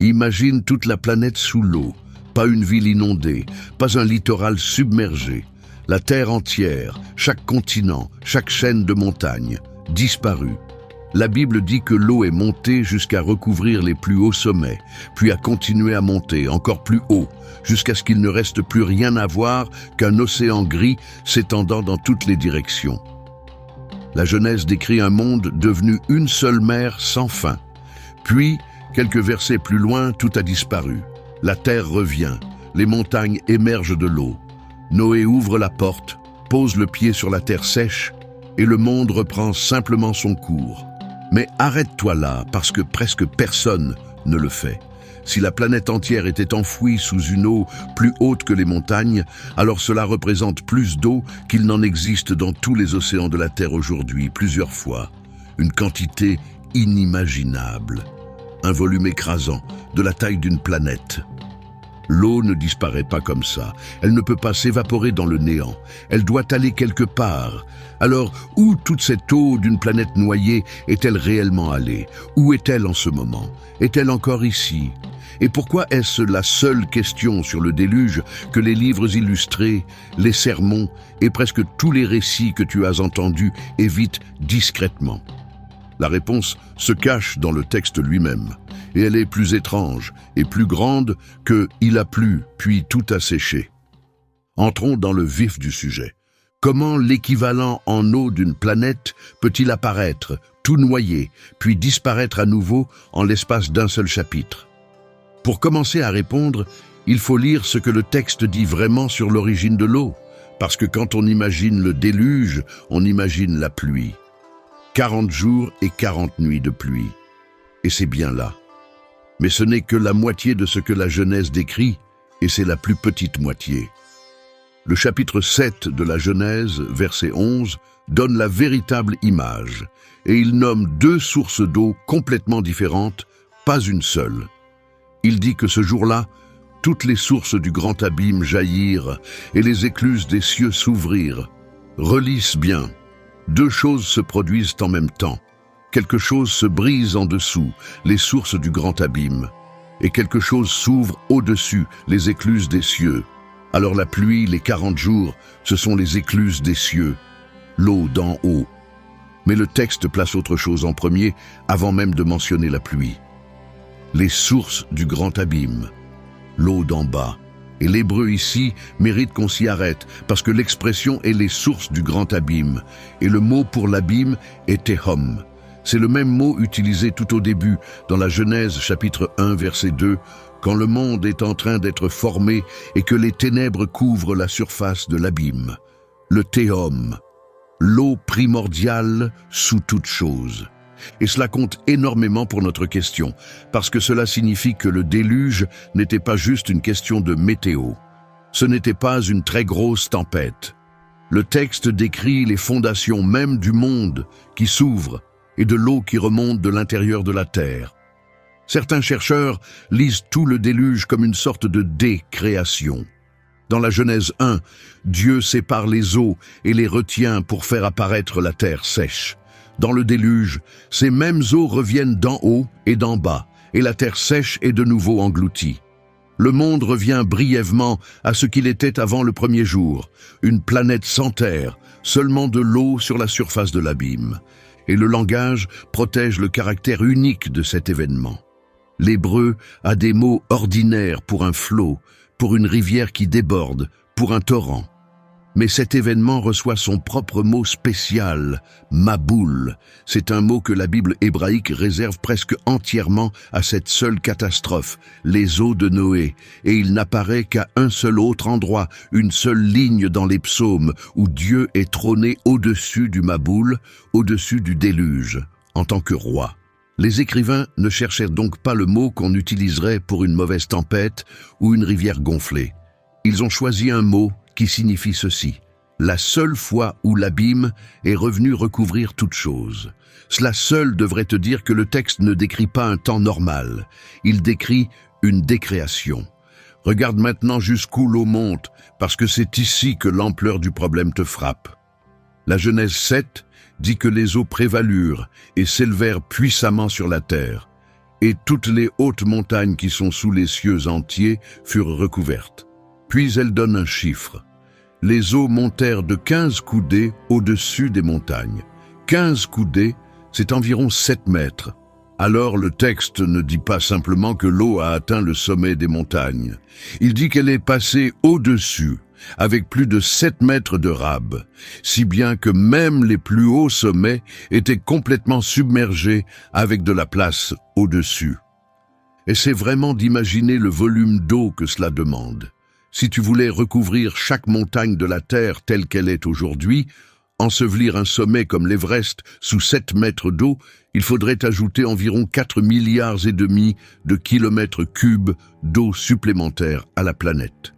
Imagine toute la planète sous l'eau, pas une ville inondée, pas un littoral submergé. La Terre entière, chaque continent, chaque chaîne de montagnes, disparue. La Bible dit que l'eau est montée jusqu'à recouvrir les plus hauts sommets, puis a continué à monter encore plus haut, jusqu'à ce qu'il ne reste plus rien à voir qu'un océan gris s'étendant dans toutes les directions. La Genèse décrit un monde devenu une seule mer sans fin. Puis, quelques versets plus loin, tout a disparu. La terre revient, les montagnes émergent de l'eau. Noé ouvre la porte, pose le pied sur la terre sèche, et le monde reprend simplement son cours. Mais arrête-toi là, parce que presque personne ne le fait. Si la planète entière était enfouie sous une eau plus haute que les montagnes, alors cela représente plus d'eau qu'il n'en existe dans tous les océans de la Terre aujourd'hui, plusieurs fois. Une quantité inimaginable. Un volume écrasant, de la taille d'une planète. L'eau ne disparaît pas comme ça. Elle ne peut pas s'évaporer dans le néant. Elle doit aller quelque part. Alors, où toute cette eau d'une planète noyée est-elle réellement allée? Où est-elle en ce moment? Est-elle encore ici? Et pourquoi est-ce la seule question sur le déluge que les livres illustrés, les sermons et presque tous les récits que tu as entendus évitent discrètement? La réponse se cache dans le texte lui-même, et elle est plus étrange et plus grande que « il a plu, puis tout a séché ». Entrons dans le vif du sujet. Comment l'équivalent en eau d'une planète peut-il apparaître, tout noyé, puis disparaître à nouveau en l'espace d'un seul chapitre? Pour commencer à répondre, il faut lire ce que le texte dit vraiment sur l'origine de l'eau, parce que quand on imagine le déluge, on imagine la pluie. 40 jours et 40 nuits de pluie. Et c'est bien là. Mais ce n'est que la moitié de ce que la Genèse décrit, et c'est la plus petite moitié. Le chapitre 7 de la Genèse, verset 11, donne la véritable image, et il nomme deux sources d'eau complètement différentes, pas une seule. Il dit que ce jour-là, toutes les sources du grand abîme jaillirent, et les écluses des cieux s'ouvrirent. Relisse bien. Deux choses se produisent en même temps. Quelque chose se brise en dessous, les sources du grand abîme, et quelque chose s'ouvre au-dessus, les écluses des cieux. Alors la pluie, les 40 jours, ce sont les écluses des cieux, l'eau d'en haut. Mais le texte place autre chose en premier, avant même de mentionner la pluie. Les sources du grand abîme, l'eau d'en bas. Et l'hébreu ici mérite qu'on s'y arrête, parce que l'expression est les sources du grand abîme, et le mot pour l'abîme est Tehom. C'est le même mot utilisé tout au début, dans la Genèse chapitre 1 verset 2, quand le monde est en train d'être formé et que les ténèbres couvrent la surface de l'abîme. Le Tehom, l'eau primordiale sous toute chose. Et cela compte énormément pour notre question, parce que cela signifie que le déluge n'était pas juste une question de météo. Ce n'était pas une très grosse tempête. Le texte décrit les fondations même du monde qui s'ouvrent et de l'eau qui remonte de l'intérieur de la terre. Certains chercheurs lisent tout le déluge comme une sorte de décréation. Dans la Genèse 1, Dieu sépare les eaux et les retient pour faire apparaître la terre sèche. Dans le déluge, ces mêmes eaux reviennent d'en haut et d'en bas, et la terre sèche est de nouveau engloutie. Le monde revient brièvement à ce qu'il était avant le premier jour, une planète sans terre, seulement de l'eau sur la surface de l'abîme. Et le langage protège le caractère unique de cet événement. L'hébreu a des mots ordinaires pour un flot, pour une rivière qui déborde, pour un torrent. Mais cet événement reçoit son propre mot spécial, Maboul. C'est un mot que la Bible hébraïque réserve presque entièrement à cette seule catastrophe, les eaux de Noé, et il n'apparaît qu'à un seul autre endroit, une seule ligne dans les psaumes, où Dieu est trôné au-dessus du Maboul, au-dessus du déluge, en tant que roi. Les écrivains ne cherchèrent donc pas le mot qu'on utiliserait pour une mauvaise tempête ou une rivière gonflée. Ils ont choisi un mot qui signifie ceci: la seule fois où l'abîme est revenu recouvrir toute chose. Cela seul devrait te dire que le texte ne décrit pas un temps normal, il décrit une décréation. Regarde maintenant jusqu'où l'eau monte, parce que c'est ici que l'ampleur du problème te frappe. La Genèse 7 dit que les eaux prévalurent et s'élevèrent puissamment sur la terre. et toutes les hautes montagnes qui sont sous les cieux entiers furent recouvertes. Puis elle donne un chiffre. Les eaux montèrent de 15 coudées au-dessus des montagnes. 15 coudées, c'est environ 7 mètres. Alors le texte ne dit pas simplement que l'eau a atteint le sommet des montagnes. Il dit qu'elle est passée au-dessus, avec plus de 7 mètres de rab, si bien que même les plus hauts sommets étaient complètement submergés avec de la place au-dessus. Et c'est vraiment d'imaginer le volume d'eau que cela demande. Si tu voulais recouvrir chaque montagne de la Terre telle qu'elle est aujourd'hui, ensevelir un sommet comme l'Everest sous 7 mètres d'eau, il faudrait ajouter environ 4,5 milliards de kilomètres cubes d'eau supplémentaire à la planète.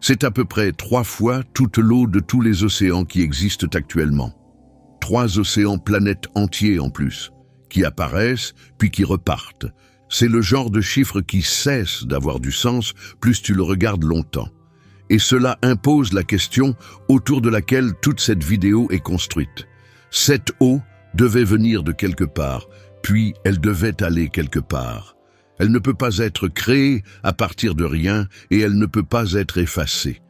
C'est à peu près 3 fois toute l'eau de tous les océans qui existent actuellement. 3 océans planètes entiers en plus, qui apparaissent puis qui repartent. C'est le genre de chiffre qui cesse d'avoir du sens plus tu le regardes longtemps. Et cela impose la question autour de laquelle toute cette vidéo est construite. Cette eau devait venir de quelque part, puis elle devait aller quelque part. Elle ne peut pas être créée à partir de rien et elle ne peut pas être effacée.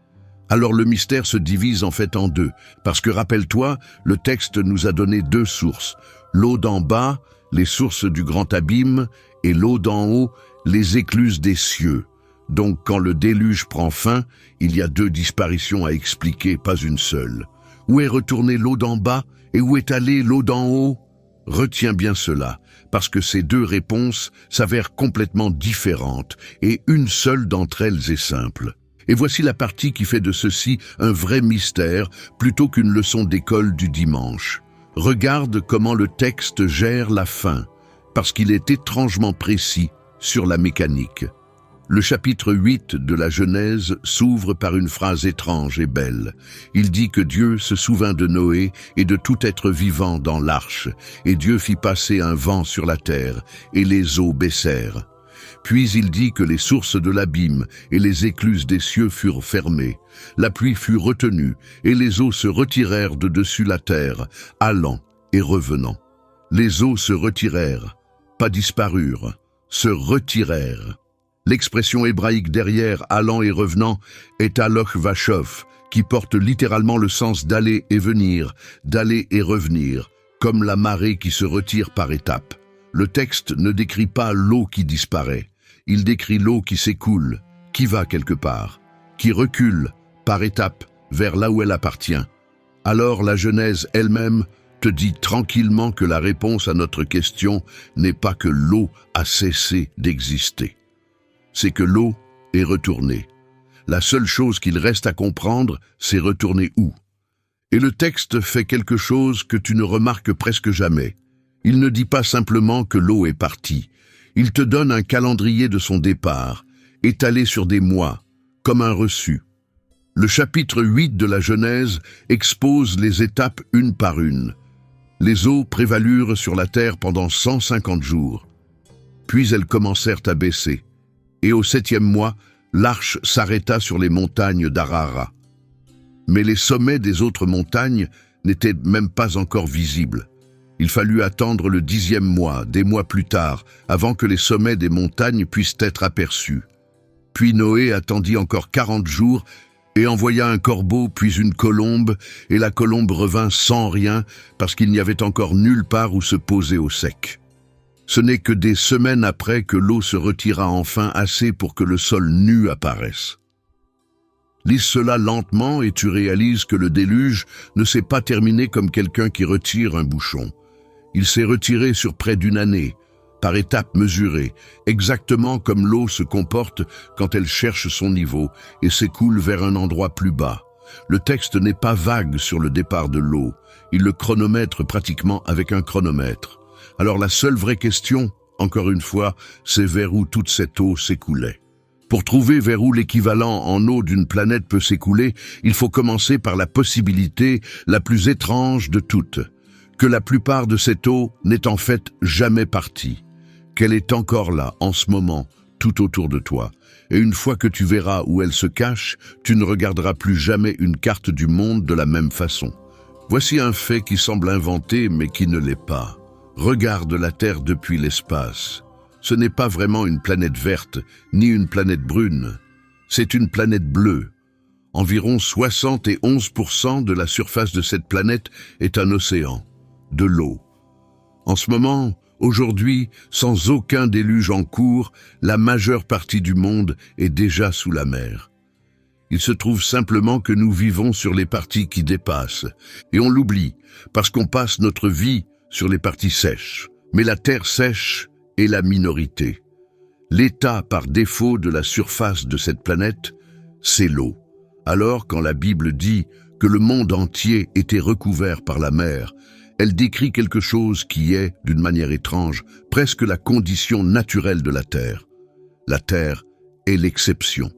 Alors le mystère se divise en fait en deux, parce que rappelle-toi, le texte nous a donné 2 sources. L'eau d'en bas, les sources du grand abîme, et l'eau d'en haut, les écluses des cieux. Donc quand le déluge prend fin, il y a 2 disparitions à expliquer, pas une seule. Où est retournée l'eau d'en bas et où est allée l'eau d'en haut? Retiens bien cela, parce que ces 2 réponses s'avèrent complètement différentes et une seule d'entre elles est simple. Et voici la partie qui fait de ceci un vrai mystère plutôt qu'une leçon d'école du dimanche. Regarde comment le texte gère la fin, parce qu'il est étrangement précis sur la mécanique. Le chapitre 8 de la Genèse s'ouvre par une phrase étrange et belle. Il dit que Dieu se souvint de Noé et de tout être vivant dans l'arche, et Dieu fit passer un vent sur la terre, et les eaux baissèrent. Puis il dit que les sources de l'abîme et les écluses des cieux furent fermées. La pluie fut retenue, et les eaux se retirèrent de dessus la terre, allant et revenant. Les eaux se retirèrent, pas disparurent, se retirèrent. L'expression hébraïque derrière allant et revenant est aloch vachov, qui porte littéralement le sens d'aller et venir, d'aller et revenir, comme la marée qui se retire par étapes. Le texte ne décrit pas l'eau qui disparaît, il décrit l'eau qui s'écoule, qui va quelque part, qui recule par étapes vers là où elle appartient. Alors la Genèse elle-même te dit tranquillement que la réponse à notre question n'est pas que l'eau a cessé d'exister. C'est que l'eau est retournée. La seule chose qu'il reste à comprendre, c'est retourner où. Et le texte fait quelque chose que tu ne remarques presque jamais. Il ne dit pas simplement que l'eau est partie. Il te donne un calendrier de son départ, étalé sur des mois, comme un reçu. Le chapitre 8 de la Genèse expose les étapes une par une. Les eaux prévalurent sur la terre pendant 150 jours. Puis elles commencèrent à baisser. Et au 7e mois, l'arche s'arrêta sur les montagnes d'Arara. Mais les sommets des autres montagnes n'étaient même pas encore visibles. Il fallut attendre le 10e mois, des mois plus tard, avant que les sommets des montagnes puissent être aperçus. Puis Noé attendit encore 40 jours et envoya un corbeau puis une colombe, et la colombe revint sans rien parce qu'il n'y avait encore nulle part où se poser au sec. Ce n'est que des semaines après que l'eau se retira enfin assez pour que le sol nu apparaisse. Lis cela lentement et tu réalises que le déluge ne s'est pas terminé comme quelqu'un qui retire un bouchon. Il s'est retiré sur près d'1 année, par étapes mesurées, exactement comme l'eau se comporte quand elle cherche son niveau et s'écoule vers un endroit plus bas. Le texte n'est pas vague sur le départ de l'eau, il le chronomètre pratiquement avec un chronomètre. Alors la seule vraie question, encore une fois, c'est vers où toute cette eau s'écoulait. Pour trouver vers où l'équivalent en eau d'une planète peut s'écouler, il faut commencer par la possibilité la plus étrange de toutes, que la plupart de cette eau n'est en fait jamais partie, qu'elle est encore là, en ce moment, tout autour de toi. Et une fois que tu verras où elle se cache, tu ne regarderas plus jamais une carte du monde de la même façon. Voici un fait qui semble inventé, mais qui ne l'est pas. Regarde la Terre depuis l'espace. ce n'est pas vraiment une planète verte, ni une planète brune. C'est une planète bleue. Environ 71% de la surface de cette planète est un océan, de l'eau. En ce moment, aujourd'hui, sans aucun déluge en cours, la majeure partie du monde est déjà sous la mer. Il se trouve simplement que nous vivons sur les parties qui dépassent, et on l'oublie, parce qu'on passe notre vie sur les parties sèches. Mais la terre sèche est la minorité. L'état par défaut de la surface de cette planète, c'est l'eau. Alors, quand la Bible dit que le monde entier était recouvert par la mer, elle décrit quelque chose qui est, d'une manière étrange, presque la condition naturelle de la Terre. La Terre est l'exception.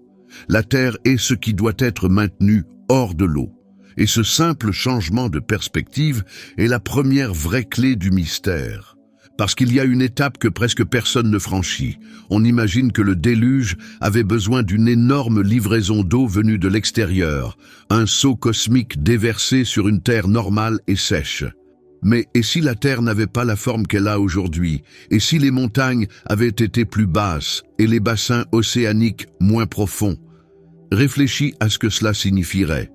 La Terre est ce qui doit être maintenu hors de l'eau. Et ce simple changement de perspective est la première vraie clé du mystère. Parce qu'il y a une étape que presque personne ne franchit. On imagine que le déluge avait besoin d'une énorme livraison d'eau venue de l'extérieur, un seau cosmique déversé sur une terre normale et sèche. Mais et si la Terre n'avait pas la forme qu'elle a aujourd'hui? Et si les montagnes avaient été plus basses et les bassins océaniques moins profonds? Réfléchis à ce que cela signifierait.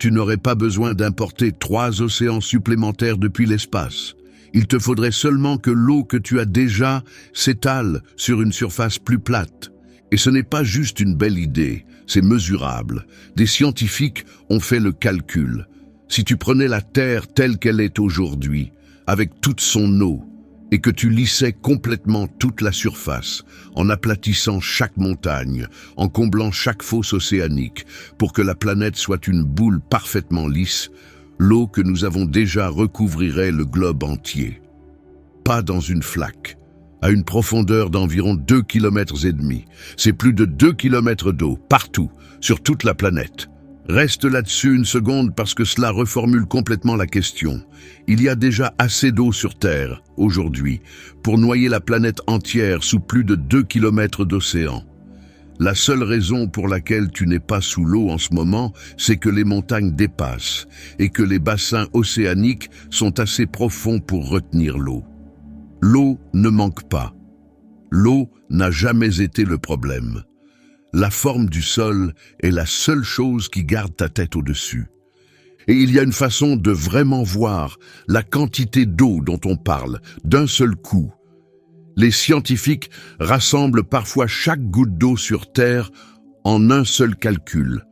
Tu n'aurais pas besoin d'importer 3 océans supplémentaires depuis l'espace. Il te faudrait seulement que l'eau que tu as déjà s'étale sur une surface plus plate. Et ce n'est pas juste une belle idée, c'est mesurable. Des scientifiques ont fait le calcul. Si tu prenais la Terre telle qu'elle est aujourd'hui, avec toute son eau, et que tu lissais complètement toute la surface, en aplatissant chaque montagne, en comblant chaque fosse océanique, pour que la planète soit une boule parfaitement lisse, l'eau que nous avons déjà recouvrirait le globe entier. Pas dans une flaque, à une profondeur d'environ 2,5 km. C'est plus de 2 km d'eau, partout, sur toute la planète. Reste là-dessus une seconde parce que cela reformule complètement la question. Il y a déjà assez d'eau sur Terre, aujourd'hui, pour noyer la planète entière sous plus de 2 km d'océan. La seule raison pour laquelle tu n'es pas sous l'eau en ce moment, c'est que les montagnes dépassent et que les bassins océaniques sont assez profonds pour retenir l'eau. L'eau ne manque pas. L'eau n'a jamais été le problème. La forme du sol est la seule chose qui garde ta tête au-dessus. Et il y a une façon de vraiment voir la quantité d'eau dont on parle, d'un seul coup. Les scientifiques rassemblent parfois chaque goutte d'eau sur Terre en un seul calcul.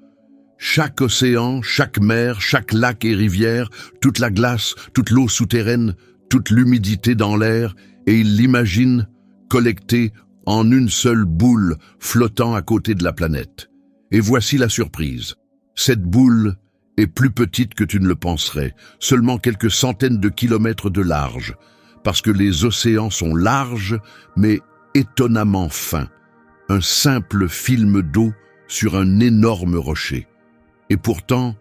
Chaque océan, chaque mer, chaque lac et rivière, toute la glace, toute l'eau souterraine, toute l'humidité dans l'air, et ils l'imaginent collectée en une seule boule flottant à côté de la planète. Et voici la surprise. Cette boule est plus petite que tu ne le penserais, seulement quelques centaines de kilomètres de large, parce que les océans sont larges, mais étonnamment fins. Un simple film d'eau sur un énorme rocher. Et pourtant,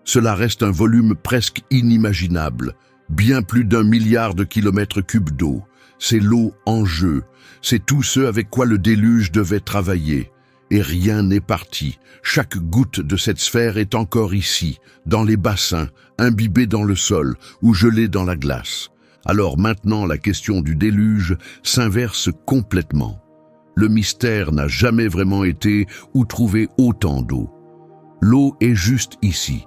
cela reste un volume presque inimaginable, bien plus d'1 milliard de kilomètres cubes d'eau. C'est l'eau en jeu, c'est tout ce avec quoi le déluge devait travailler. Et rien n'est parti. Chaque goutte de cette sphère est encore ici, dans les bassins, imbibée dans le sol ou gelée dans la glace. Alors maintenant, la question du déluge s'inverse complètement. Le mystère n'a jamais vraiment été où trouver autant d'eau. L'eau est juste ici.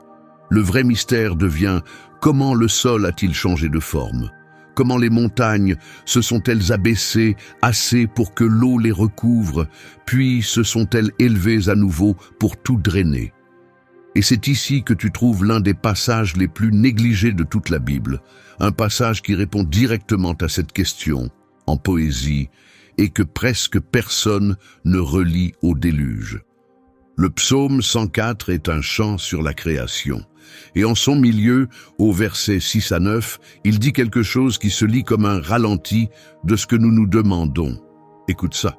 Le vrai mystère devient comment le sol a-t-il changé de forme? Comment les montagnes se sont-elles abaissées assez pour que l'eau les recouvre, puis se sont-elles élevées à nouveau pour tout drainer? Et c'est ici que tu trouves l'un des passages les plus négligés de toute la Bible, un passage qui répond directement à cette question, en poésie, et que presque personne ne relie au déluge. Le psaume 104 est un chant sur la création. Et en son milieu, au verset 6 à 9, il dit quelque chose qui se lit comme un ralenti de ce que nous nous demandons. Écoute ça.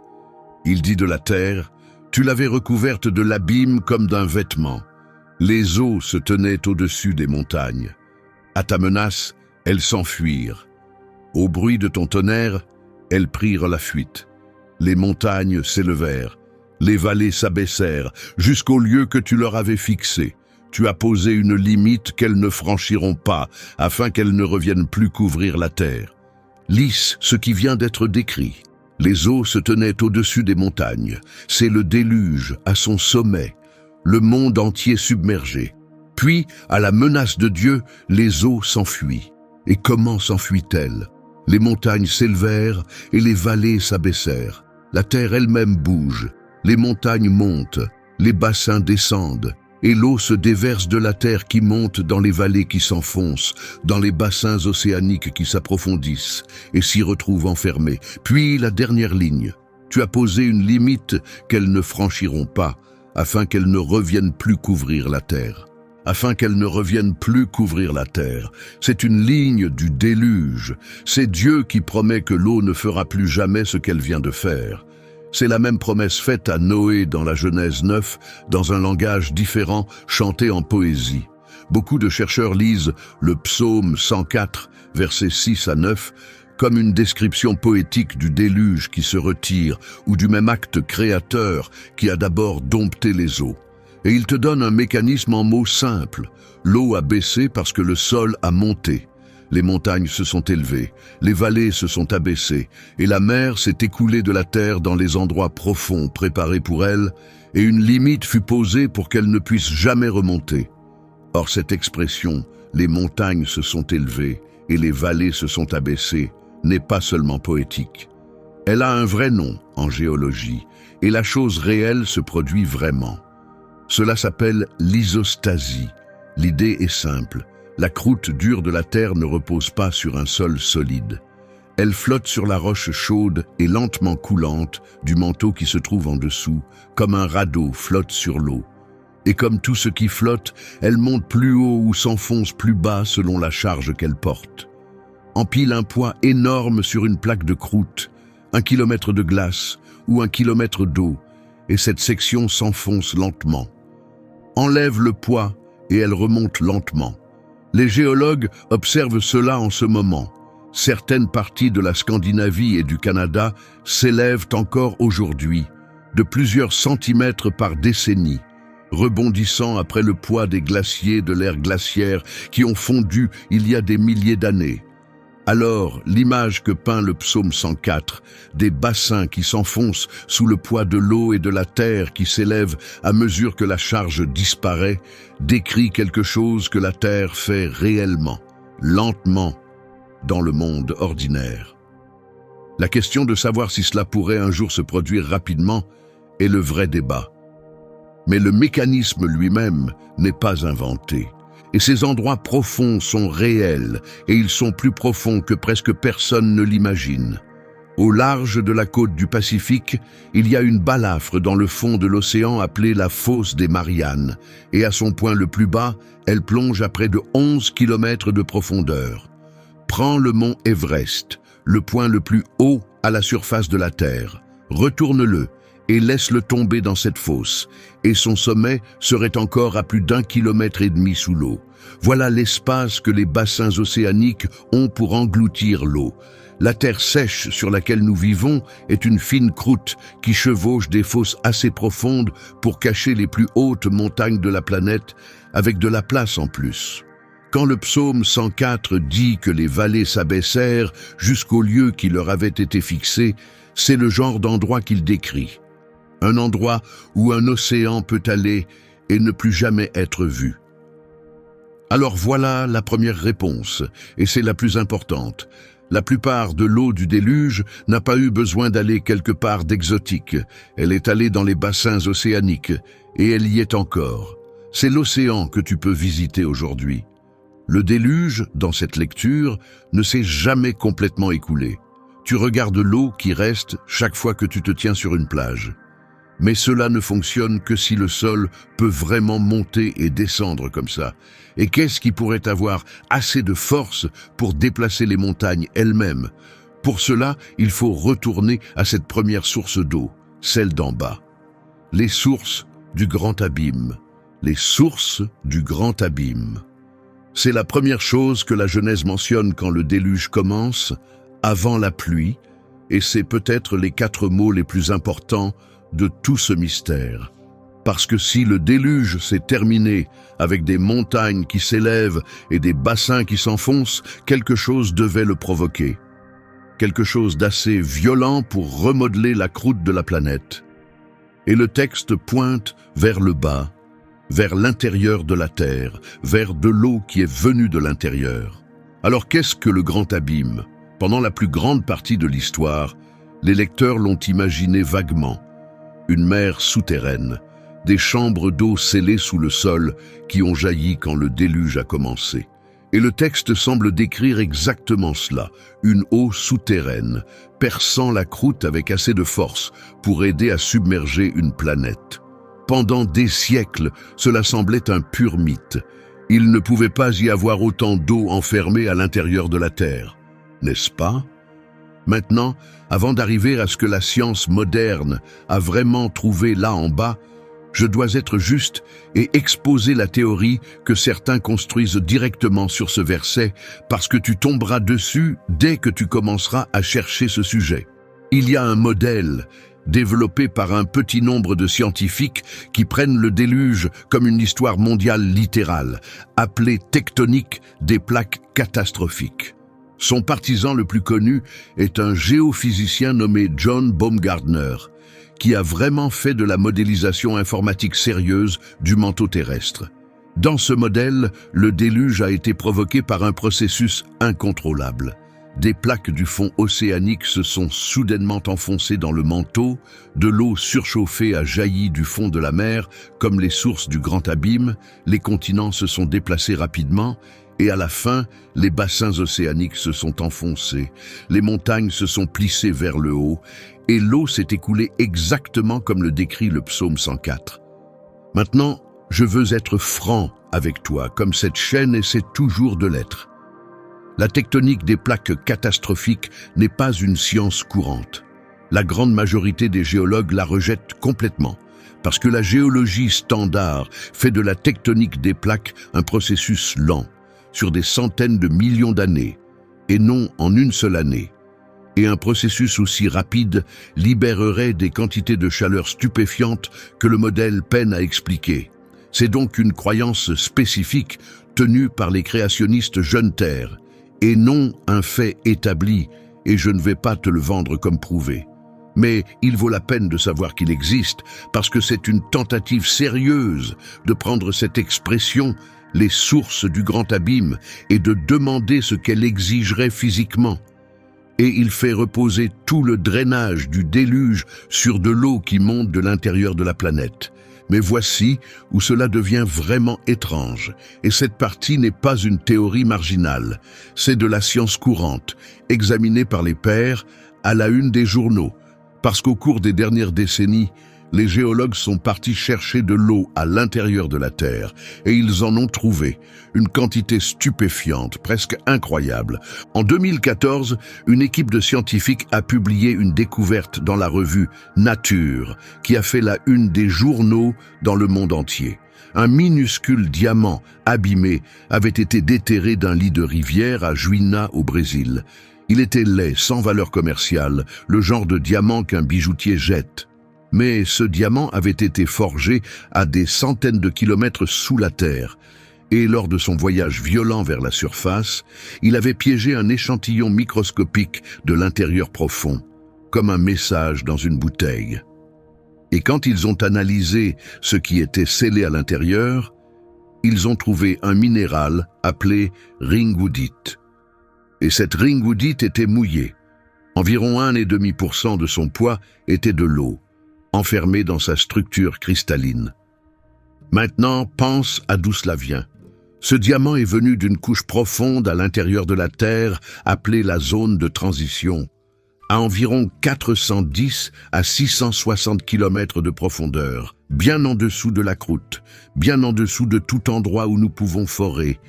Il dit de la terre, « Tu l'avais recouverte de l'abîme comme d'un vêtement. Les eaux se tenaient au-dessus des montagnes. À ta menace, elles s'enfuirent. Au bruit de ton tonnerre, elles prirent la fuite. Les montagnes s'élevèrent, les vallées s'abaissèrent, jusqu'au lieu que tu leur avais fixé. Tu as posé une limite qu'elles ne franchiront pas, afin qu'elles ne reviennent plus couvrir la terre. » Lis ce qui vient d'être décrit. Les eaux se tenaient au-dessus des montagnes. C'est le déluge, à son sommet, le monde entier submergé. Puis, à la menace de Dieu, les eaux s'enfuient. Et comment s'enfuient-elles? Les montagnes s'élevèrent et les vallées s'abaissèrent. La terre elle-même bouge. Les montagnes montent, les bassins descendent. Et l'eau se déverse de la terre qui monte dans les vallées qui s'enfoncent, dans les bassins océaniques qui s'approfondissent et s'y retrouvent enfermés. Puis la dernière ligne. Tu as posé une limite qu'elles ne franchiront pas, afin qu'elles ne reviennent plus couvrir la terre. Afin qu'elles ne reviennent plus couvrir la terre. C'est une ligne du déluge. C'est Dieu qui promet que l'eau ne fera plus jamais ce qu'elle vient de faire. C'est la même promesse faite à Noé dans la Genèse 9, dans un langage différent, chanté en poésie. Beaucoup de chercheurs lisent le psaume 104, versets 6 à 9, comme une description poétique du déluge qui se retire, ou du même acte créateur qui a d'abord dompté les eaux. Et il te donne un mécanisme en mots simples. L'eau a baissé parce que le sol a monté. Les montagnes se sont élevées, les vallées se sont abaissées, et la mer s'est écoulée de la terre dans les endroits profonds préparés pour elle, et une limite fut posée pour qu'elle ne puisse jamais remonter. Or cette expression, les montagnes se sont élevées et les vallées se sont abaissées, n'est pas seulement poétique. Elle a un vrai nom en géologie, et la chose réelle se produit vraiment. Cela s'appelle l'isostasie. L'idée est simple. La croûte dure de la terre ne repose pas sur un sol solide. Elle flotte sur la roche chaude et lentement coulante du manteau qui se trouve en dessous, comme un radeau flotte sur l'eau. Et comme tout ce qui flotte, elle monte plus haut ou s'enfonce plus bas selon la charge qu'elle porte. Empile un poids énorme sur une plaque de croûte, 1 kilomètre de glace ou 1 kilomètre d'eau, et cette section s'enfonce lentement. Enlève le poids et elle remonte lentement. Les géologues observent cela en ce moment. Certaines parties de la Scandinavie et du Canada s'élèvent encore aujourd'hui, de plusieurs centimètres par décennie, rebondissant après le poids des glaciers de l'ère glaciaire qui ont fondu il y a des milliers d'années. Alors, l'image que peint le psaume 104, des bassins qui s'enfoncent sous le poids de l'eau et de la terre qui s'élèvent à mesure que la charge disparaît, décrit quelque chose que la terre fait réellement, lentement, dans le monde ordinaire. La question de savoir si cela pourrait un jour se produire rapidement est le vrai débat. Mais le mécanisme lui-même n'est pas inventé. Et ces endroits profonds sont réels, et ils sont plus profonds que presque personne ne l'imagine. Au large de la côte du Pacifique, il y a une balafre dans le fond de l'océan appelée la fosse des Mariannes, et à son point le plus bas, elle plonge à près de 11 kilomètres de profondeur. Prends le mont Everest, le point le plus haut à la surface de la Terre, retourne-le, et laisse-le tomber dans cette fosse, et son sommet serait encore à plus d'1,5 kilomètre sous l'eau. Voilà l'espace que les bassins océaniques ont pour engloutir l'eau. La terre sèche sur laquelle nous vivons est une fine croûte qui chevauche des fosses assez profondes pour cacher les plus hautes montagnes de la planète, avec de la place en plus. Quand le psaume 104 dit que les vallées s'abaissèrent jusqu'au lieu qui leur avait été fixé, c'est le genre d'endroit qu'il décrit. Un endroit où un océan peut aller et ne plus jamais être vu. Alors voilà la première réponse, et c'est la plus importante. La plupart de l'eau du déluge n'a pas eu besoin d'aller quelque part d'exotique. Elle est allée dans les bassins océaniques, et elle y est encore. C'est l'océan que tu peux visiter aujourd'hui. Le déluge, dans cette lecture, ne s'est jamais complètement écoulé. Tu regardes l'eau qui reste chaque fois que tu te tiens sur une plage. Mais cela ne fonctionne que si le sol peut vraiment monter et descendre comme ça. Et qu'est-ce qui pourrait avoir assez de force pour déplacer les montagnes elles-mêmes? Pour cela, il faut retourner à cette première source d'eau, celle d'en bas. Les sources du grand abîme. Les sources du grand abîme. C'est la première chose que la Genèse mentionne quand le déluge commence, avant la pluie, et c'est peut-être les 4 mots les plus importants de tout ce mystère. Parce que si le déluge s'est terminé avec des montagnes qui s'élèvent et des bassins qui s'enfoncent, quelque chose devait le provoquer. quelque chose d'assez violent pour remodeler la croûte de la planète. Et le texte pointe vers le bas, vers l'intérieur de la Terre, vers de l'eau qui est venue de l'intérieur. Alors qu'est-ce que le grand abîme? Pendant la plus grande partie de l'histoire, les lecteurs l'ont imaginé vaguement. Une mer souterraine, des chambres d'eau scellées sous le sol qui ont jailli quand le déluge a commencé. Et le texte semble décrire exactement cela, une eau souterraine, perçant la croûte avec assez de force pour aider à submerger une planète. Pendant des siècles, cela semblait un pur mythe. Il ne pouvait pas y avoir autant d'eau enfermée à l'intérieur de la Terre, n'est-ce pas? Maintenant, avant d'arriver à ce que la science moderne a vraiment trouvé là en bas, je dois être juste et exposer la théorie que certains construisent directement sur ce verset parce que tu tomberas dessus dès que tu commenceras à chercher ce sujet. Il y a un modèle développé par un petit nombre de scientifiques qui prennent le déluge comme une histoire mondiale littérale, appelée tectonique des plaques catastrophiques. Son partisan le plus connu est un géophysicien nommé John Baumgartner, qui a vraiment fait de la modélisation informatique sérieuse du manteau terrestre. Dans ce modèle, le déluge a été provoqué par un processus incontrôlable. Des plaques du fond océanique se sont soudainement enfoncées dans le manteau, de l'eau surchauffée a jailli du fond de la mer, comme les sources du grand abîme, les continents se sont déplacés rapidement, et à la fin, les bassins océaniques se sont enfoncés, les montagnes se sont plissées vers le haut, et l'eau s'est écoulée exactement comme le décrit le psaume 104. Maintenant, je veux être franc avec toi, comme cette chaîne essaie toujours de l'être. La tectonique des plaques catastrophiques n'est pas une science courante. La grande majorité des géologues la rejettent complètement, parce que la géologie standard fait de la tectonique des plaques un processus lent, sur des centaines de millions d'années, et non en une seule année. Et un processus aussi rapide libérerait des quantités de chaleur stupéfiantes que le modèle peine à expliquer. C'est donc une croyance spécifique tenue par les créationnistes Jeune Terre, et non un fait établi, et je ne vais pas te le vendre comme prouvé. Mais il vaut la peine de savoir qu'il existe, parce que c'est une tentative sérieuse de prendre cette expression, les sources du grand abîme, et de demander ce qu'elle exigerait physiquement. Et il fait reposer tout le drainage du déluge sur de l'eau qui monte de l'intérieur de la planète. Mais voici où cela devient vraiment étrange. Et cette partie n'est pas une théorie marginale. C'est de la science courante, examinée par les pairs à la une des journaux. Parce qu'au cours des dernières décennies, les géologues sont partis chercher de l'eau à l'intérieur de la Terre et ils en ont trouvé une quantité stupéfiante, presque incroyable. En 2014, une équipe de scientifiques a publié une découverte dans la revue Nature qui a fait la une des journaux dans le monde entier. Un minuscule diamant abîmé avait été déterré d'un lit de rivière à Juína au Brésil. Il était laid, sans valeur commerciale, le genre de diamant qu'un bijoutier jette. Mais ce diamant avait été forgé à des centaines de kilomètres sous la terre, et lors de son voyage violent vers la surface, il avait piégé un échantillon microscopique de l'intérieur profond, comme un message dans une bouteille. Et quand ils ont analysé ce qui était scellé à l'intérieur, ils ont trouvé un minéral appelé ringwoodite. Et cette ringwoodite était mouillée. Environ 1,5% de son poids était de l'eau, enfermée dans sa structure cristalline. Maintenant, pense à d'où cela vient. Ce diamant est venu d'une couche profonde à l'intérieur de la Terre, appelée la zone de transition, à environ 410 à 660 km de profondeur, bien en dessous de la croûte, bien en dessous de tout endroit où nous pouvons forer.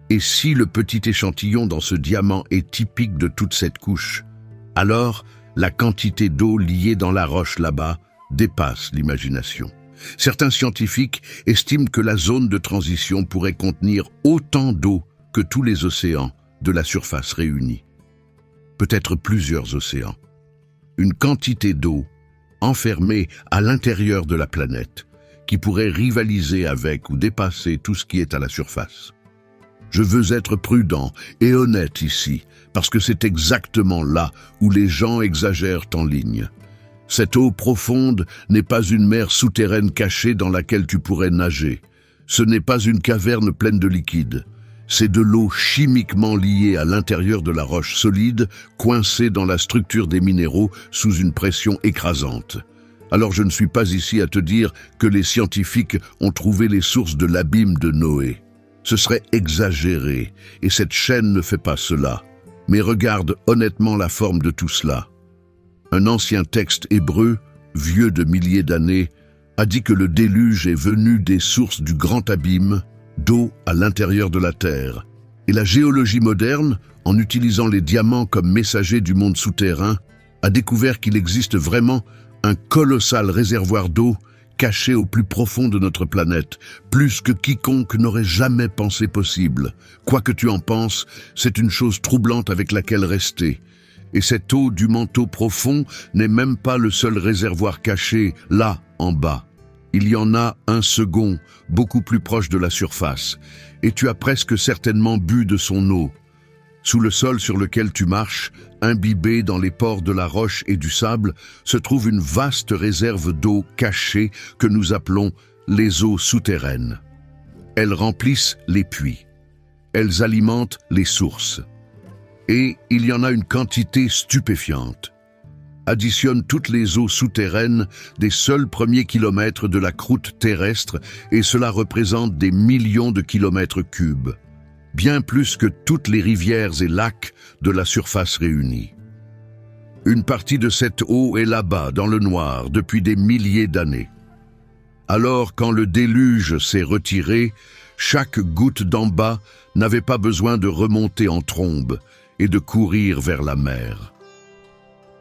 Et si le petit échantillon dans ce diamant est typique de toute cette couche, alors la quantité d'eau liée dans la roche là-bas dépasse l'imagination. Certains scientifiques estiment que la zone de transition pourrait contenir autant d'eau que tous les océans de la surface réunis. Peut-être plusieurs océans. Une quantité d'eau enfermée à l'intérieur de la planète qui pourrait rivaliser avec ou dépasser tout ce qui est à la surface. Je veux être prudent et honnête ici, parce que c'est exactement là où les gens exagèrent en ligne. Cette eau profonde n'est pas une mer souterraine cachée dans laquelle tu pourrais nager. Ce n'est pas une caverne pleine de liquide. C'est de l'eau chimiquement liée à l'intérieur de la roche solide, coincée dans la structure des minéraux sous une pression écrasante. Alors je ne suis pas ici à te dire que les scientifiques ont trouvé les sources de l'abîme de Noé. Ce serait exagéré, et cette chaîne ne fait pas cela. Mais regarde honnêtement la forme de tout cela. Un ancien texte hébreu, vieux de milliers d'années, a dit que le déluge est venu des sources du grand abîme, d'eau à l'intérieur de la terre. Et la géologie moderne, en utilisant les diamants comme messagers du monde souterrain, a découvert qu'il existe vraiment un colossal réservoir d'eau caché au plus profond de notre planète, plus que quiconque n'aurait jamais pensé possible. Quoi que tu en penses, c'est une chose troublante avec laquelle rester. Et cette eau du manteau profond n'est même pas le seul réservoir caché, là, en bas. Il y en a un second, beaucoup plus proche de la surface, et tu as presque certainement bu de son eau. Sous le sol sur lequel tu marches, imbibé dans les pores de la roche et du sable, se trouve une vaste réserve d'eau cachée que nous appelons les eaux souterraines. Elles remplissent les puits. Elles alimentent les sources. Et il y en a une quantité stupéfiante. Additionne toutes les eaux souterraines des seuls premiers kilomètres de la croûte terrestre et cela représente des millions de kilomètres cubes. Bien plus que toutes les rivières et lacs de la surface réunie. Une partie de cette eau est là-bas, dans le noir, depuis des milliers d'années. Alors, quand le déluge s'est retiré, chaque goutte d'en bas n'avait pas besoin de remonter en trombe et de courir vers la mer.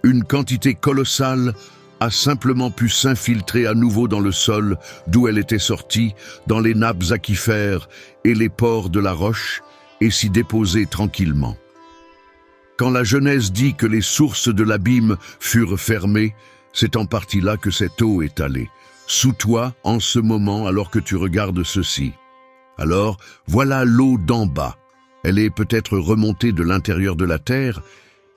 Une quantité colossale a simplement pu s'infiltrer à nouveau dans le sol d'où elle était sortie, dans les nappes aquifères et les pores de la roche, et s'y déposer tranquillement. Quand la Genèse dit que les sources de l'abîme furent fermées, c'est en partie là que cette eau est allée, sous toi en ce moment alors que tu regardes ceci. Alors, voilà l'eau d'en bas. Elle est peut-être remontée de l'intérieur de la terre,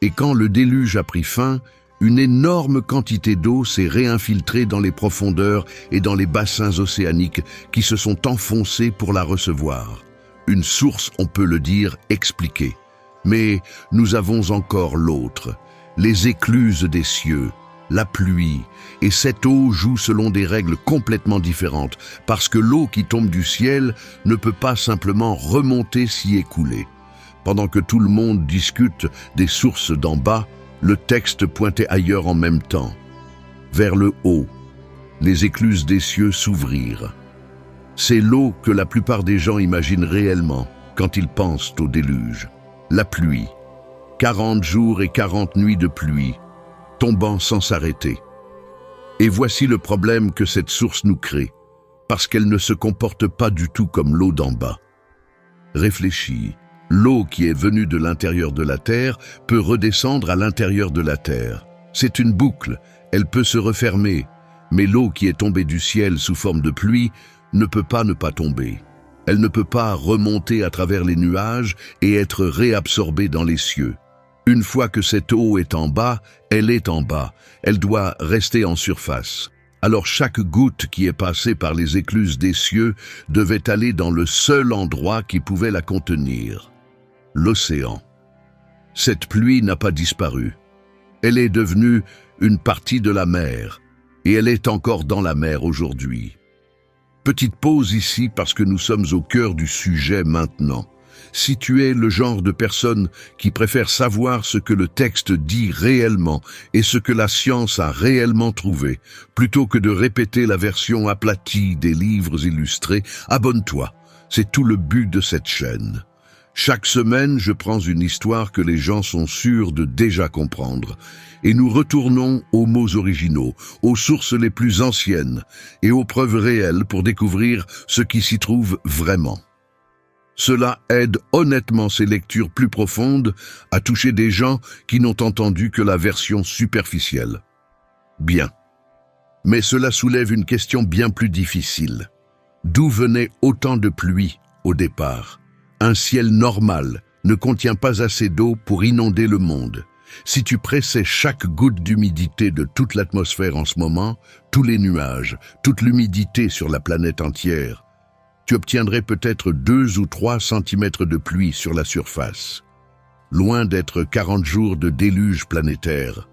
et quand le déluge a pris fin, une énorme quantité d'eau s'est réinfiltrée dans les profondeurs et dans les bassins océaniques qui se sont enfoncés pour la recevoir. Une source, on peut le dire, expliquée. Mais nous avons encore l'autre, les écluses des cieux, la pluie, et cette eau joue selon des règles complètement différentes, parce que l'eau qui tombe du ciel ne peut pas simplement remonter s'y écouler. Pendant que tout le monde discute des sources d'en bas, le texte pointait ailleurs en même temps. Vers le haut, les écluses des cieux s'ouvrirent. C'est l'eau que la plupart des gens imaginent réellement quand ils pensent au déluge. La pluie, 40 jours et 40 nuits de pluie, tombant sans s'arrêter. Et voici le problème que cette source nous crée, parce qu'elle ne se comporte pas du tout comme l'eau d'en bas. Réfléchis. L'eau qui est venue de l'intérieur de la terre peut redescendre à l'intérieur de la terre. C'est une boucle, elle peut se refermer, mais l'eau qui est tombée du ciel sous forme de pluie ne peut pas ne pas tomber. Elle ne peut pas remonter à travers les nuages et être réabsorbée dans les cieux. Une fois que cette eau est en bas, elle est en bas, elle doit rester en surface. Alors chaque goutte qui est passée par les écluses des cieux devait aller dans le seul endroit qui pouvait la contenir. L'océan. Cette pluie n'a pas disparu. Elle est devenue une partie de la mer, et elle est encore dans la mer aujourd'hui. Petite pause ici parce que nous sommes au cœur du sujet maintenant. Si tu es le genre de personne qui préfère savoir ce que le texte dit réellement et ce que la science a réellement trouvé, plutôt que de répéter la version aplatie des livres illustrés, abonne-toi. C'est tout le but de cette chaîne. Chaque semaine, je prends une histoire que les gens sont sûrs de déjà comprendre, et nous retournons aux mots originaux, aux sources les plus anciennes, et aux preuves réelles pour découvrir ce qui s'y trouve vraiment. Cela aide honnêtement ces lectures plus profondes à toucher des gens qui n'ont entendu que la version superficielle. Bien. Mais cela soulève une question bien plus difficile. D'où venait autant de pluie au départ ? Un ciel normal ne contient pas assez d'eau pour inonder le monde. Si tu pressais chaque goutte d'humidité de toute l'atmosphère en ce moment, tous les nuages, toute l'humidité sur la planète entière, tu obtiendrais peut-être 2 ou 3 centimètres de pluie sur la surface, loin d'être 40 jours de déluge planétaire.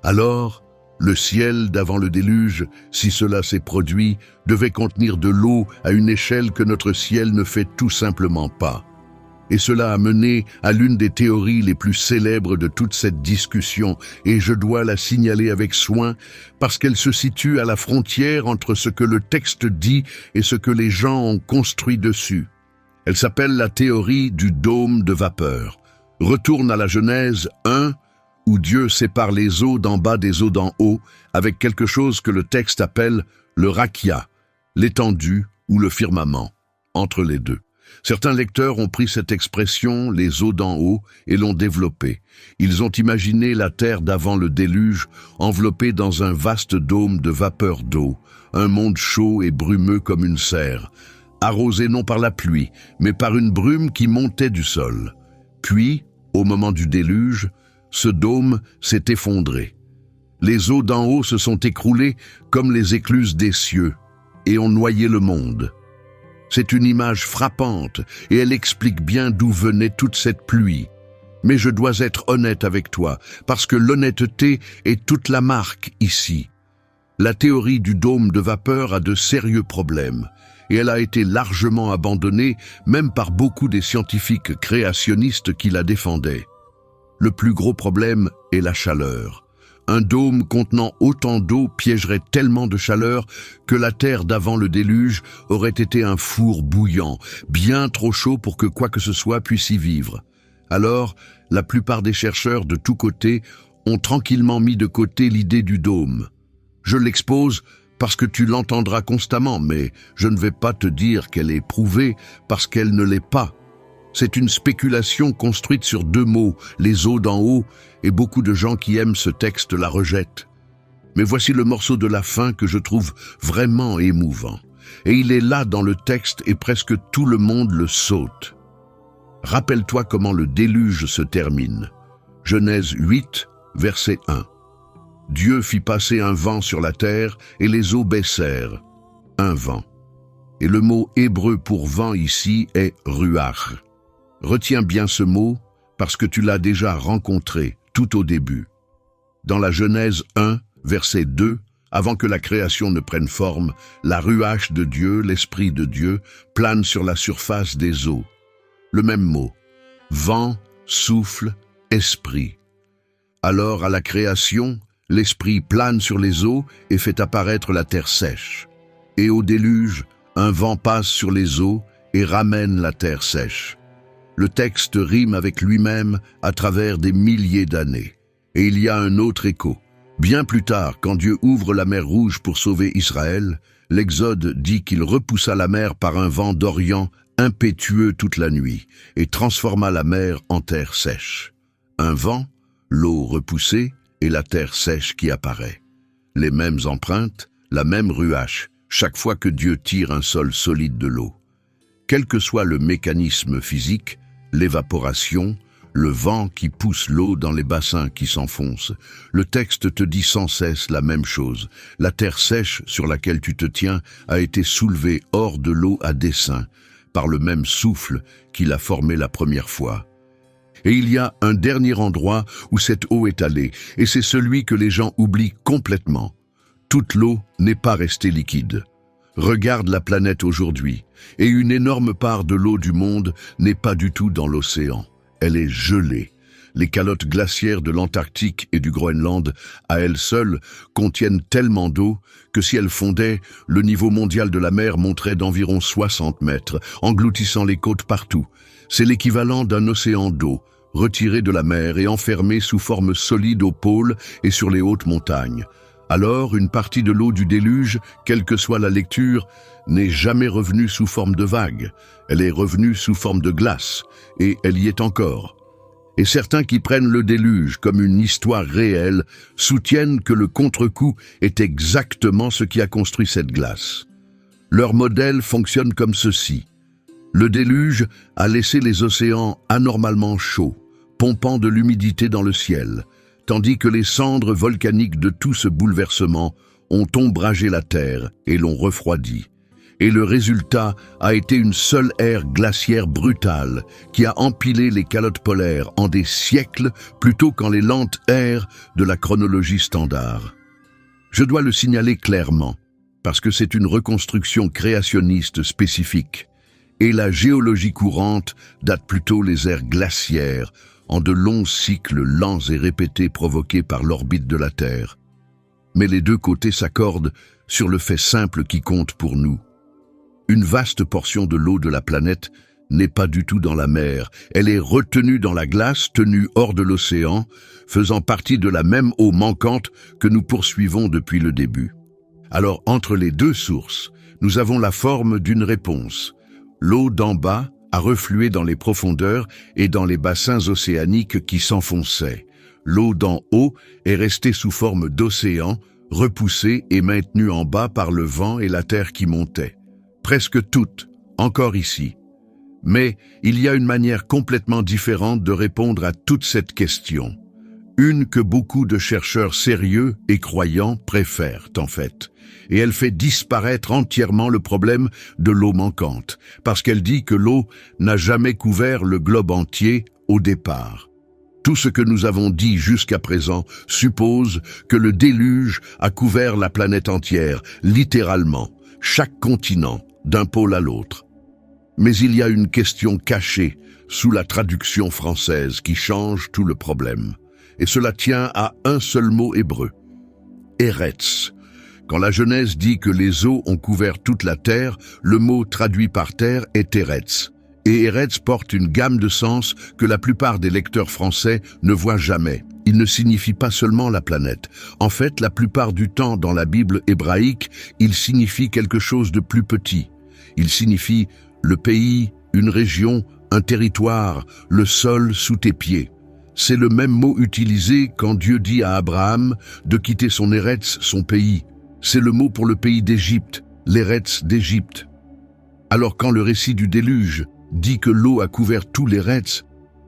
Alors, le ciel d'avant le déluge, si cela s'est produit, devait contenir de l'eau à une échelle que notre ciel ne fait tout simplement pas. Et cela a mené à l'une des théories les plus célèbres de toute cette discussion, et je dois la signaler avec soin, parce qu'elle se situe à la frontière entre ce que le texte dit et ce que les gens ont construit dessus. Elle s'appelle la théorie du dôme de vapeur. Retourne à la Genèse 1, où Dieu sépare les eaux d'en bas des eaux d'en haut, avec quelque chose que le texte appelle le rakia, l'étendue ou le firmament, entre les deux. Certains lecteurs ont pris cette expression, les eaux d'en haut, et l'ont développée. Ils ont imaginé la terre d'avant le déluge, enveloppée dans un vaste dôme de vapeur d'eau, un monde chaud et brumeux comme une serre, arrosé non par la pluie, mais par une brume qui montait du sol. Puis, au moment du déluge, ce dôme s'est effondré. Les eaux d'en haut se sont écroulées comme les écluses des cieux, et ont noyé le monde. C'est une image frappante et elle explique bien d'où venait toute cette pluie. Mais je dois être honnête avec toi, parce que l'honnêteté est toute la marque ici. La théorie du dôme de vapeur a de sérieux problèmes, et elle a été largement abandonnée, même par beaucoup des scientifiques créationnistes qui la défendaient. Le plus gros problème est la chaleur. Un dôme contenant autant d'eau piégerait tellement de chaleur que la terre d'avant le déluge aurait été un four bouillant, bien trop chaud pour que quoi que ce soit puisse y vivre. Alors, la plupart des chercheurs de tous côtés ont tranquillement mis de côté l'idée du dôme. Je l'expose parce que tu l'entendras constamment, mais je ne vais pas te dire qu'elle est prouvée parce qu'elle ne l'est pas. C'est une spéculation construite sur 2 mots, les eaux d'en haut, et beaucoup de gens qui aiment ce texte la rejettent. Mais voici le morceau de la fin que je trouve vraiment émouvant. Et il est là dans le texte et presque tout le monde le saute. Rappelle-toi comment le déluge se termine. Genèse 8, verset 1. Dieu fit passer un vent sur la terre et les eaux baissèrent. Un vent. Et le mot hébreu pour vent ici est ruach. Retiens bien ce mot parce que tu l'as déjà rencontré tout au début. Dans la Genèse 1, verset 2, avant que la création ne prenne forme, la ruach de Dieu, l'Esprit de Dieu, plane sur la surface des eaux. Le même mot, vent, souffle, esprit. Alors à la création, l'Esprit plane sur les eaux et fait apparaître la terre sèche. Et au déluge, un vent passe sur les eaux et ramène la terre sèche. Le texte rime avec lui-même à travers des milliers d'années. Et il y a un autre écho. Bien plus tard, quand Dieu ouvre la mer Rouge pour sauver Israël, l'Exode dit qu'il repoussa la mer par un vent d'Orient impétueux toute la nuit et transforma la mer en terre sèche. Un vent, l'eau repoussée et la terre sèche qui apparaît. Les mêmes empreintes, la même ruach, chaque fois que Dieu tire un sol solide de l'eau. Quel que soit le mécanisme physique, l'évaporation, le vent qui pousse l'eau dans les bassins qui s'enfoncent, le texte te dit sans cesse la même chose. La terre sèche sur laquelle tu te tiens a été soulevée hors de l'eau à dessein, par le même souffle qui l'a formée la première fois. Et il y a un dernier endroit où cette eau est allée, et c'est celui que les gens oublient complètement. Toute l'eau n'est pas restée liquide. Regarde la planète aujourd'hui, et une énorme part de l'eau du monde n'est pas du tout dans l'océan. Elle est gelée. Les calottes glaciaires de l'Antarctique et du Groenland, à elles seules, contiennent tellement d'eau que si elles fondaient, le niveau mondial de la mer monterait d'environ 60 mètres, engloutissant les côtes partout. C'est l'équivalent d'un océan d'eau, retiré de la mer et enfermé sous forme solide aux pôles et sur les hautes montagnes. Alors, une partie de l'eau du déluge, quelle que soit la lecture, n'est jamais revenue sous forme de vague. Elle est revenue sous forme de glace, et elle y est encore. Et certains qui prennent le déluge comme une histoire réelle soutiennent que le contre-coup est exactement ce qui a construit cette glace. Leur modèle fonctionne comme ceci. Le déluge a laissé les océans anormalement chauds, pompant de l'humidité dans le ciel, tandis que les cendres volcaniques de tout ce bouleversement ont ombragé la terre et l'ont refroidi. Et le résultat a été une seule ère glaciaire brutale qui a empilé les calottes polaires en des siècles plutôt qu'en les lentes ères de la chronologie standard. Je dois le signaler clairement, parce que c'est une reconstruction créationniste spécifique, et la géologie courante date plutôt les ères glaciaires, en de longs cycles lents et répétés provoqués par l'orbite de la Terre. Mais les deux côtés s'accordent sur le fait simple qui compte pour nous. Une vaste portion de l'eau de la planète n'est pas du tout dans la mer. Elle est retenue dans la glace, tenue hors de l'océan, faisant partie de la même eau manquante que nous poursuivons depuis le début. Alors, entre les deux sources, nous avons la forme d'une réponse. L'eau d'en bas a reflué dans les profondeurs et dans les bassins océaniques qui s'enfonçaient. L'eau d'en haut est restée sous forme d'océan, repoussée et maintenue en bas par le vent et la terre qui montaient. Presque toutes, encore ici. Mais il y a une manière complètement différente de répondre à toute cette question. Une que beaucoup de chercheurs sérieux et croyants préfèrent, en fait. Et elle fait disparaître entièrement le problème de l'eau manquante, parce qu'elle dit que l'eau n'a jamais couvert le globe entier au départ. Tout ce que nous avons dit jusqu'à présent suppose que le déluge a couvert la planète entière, littéralement, chaque continent, d'un pôle à l'autre. Mais il y a une question cachée sous la traduction française qui change tout le problème. Et cela tient à un seul mot hébreu, Eretz. Quand la Genèse dit que les eaux ont couvert toute la terre, le mot traduit par terre est Eretz. Et Eretz porte une gamme de sens que la plupart des lecteurs français ne voient jamais. Il ne signifie pas seulement la planète. En fait, la plupart du temps dans la Bible hébraïque, il signifie quelque chose de plus petit. Il signifie le pays, une région, un territoire, le sol sous tes pieds. C'est le même mot utilisé quand Dieu dit à Abraham de quitter son Eretz, son pays. C'est le mot pour le pays d'Égypte, l'Eretz d'Égypte. Alors quand le récit du déluge dit que l'eau a couvert tout l'Eretz,